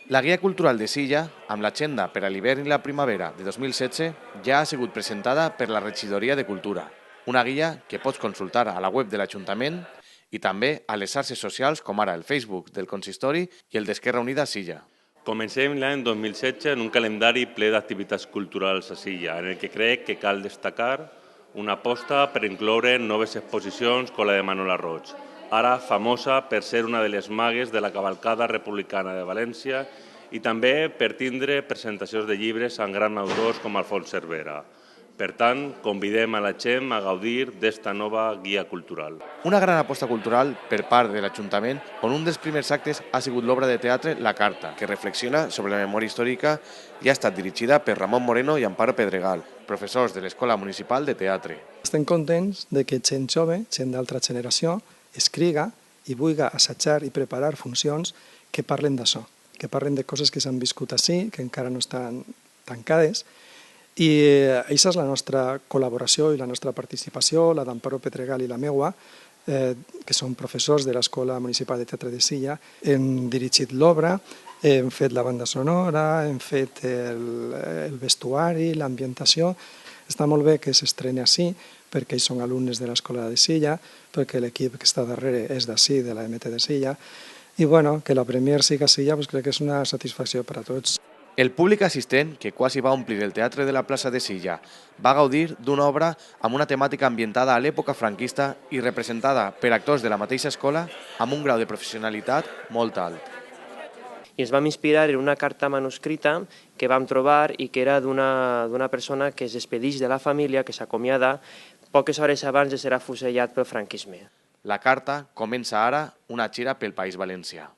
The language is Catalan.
La Guia Cultural de Silla, amb l'agenda per a l'hivern i la primavera de 2016, ja ha sigut presentada per la Regidoria de Cultura, una guia que pots consultar a la web de l'Ajuntament i també a les xarxes socials com ara el Facebook del Consistori i el d'Esquerra Unida a Silla. Comencem l'any 2016 en un calendari ple d'activitats culturals a Silla, en el que crec que cal destacar una aposta per incloure noves exposicions com la de Manola Roig, ara famosa per ser una de les magues de la cavalcada republicana de València i també per tindre presentacions de llibres amb grans autors com Alfons Cervera. Per tant, convidem a la gent a gaudir d'esta nova guia cultural. Una gran aposta cultural per part de l'Ajuntament, on un dels primers actes ha sigut l'obra de teatre La Carta, que reflexiona sobre la memòria històrica i ha estat dirigida per Ramon Moreno i Amparo Pedregal, professors de l'Escola Municipal de Teatre. Estem contents de que gent jove, gent d'altra generació, escriga i vulgui assajar i preparar funcions que parlen d'això, que parlen de coses que s'han viscut així, que encara no estan tancades. I aquesta és la nostra col·laboració i la nostra participació, la d'Amparo Pedregal i la meua, que són professors de l'Escola Municipal de Teatre de Silla. Hem dirigit l'obra, hem fet la banda sonora, hem fet el vestuari, l'ambientació. Està molt bé que s'estreni així, perquè ells són alumnes de l'Escola de Silla, perquè l'equip que està darrere és d'ací, de la MT de Silla, i que la premier sigui a Silla crec que és una satisfacció per a tots. El públic assistent, que quasi va omplir el teatre de la plaça de Silla, va gaudir d'una obra amb una temàtica ambientada a l'època franquista i representada per actors de la mateixa escola amb un grau de professionalitat molt alt. I ens vam inspirar en una carta manuscrita que vam trobar i que era d'una persona que es despedeix de la família, que s'acomiada poques hores abans de ser afusellat pel franquisme. La carta comença ara una gira pel País Valencià.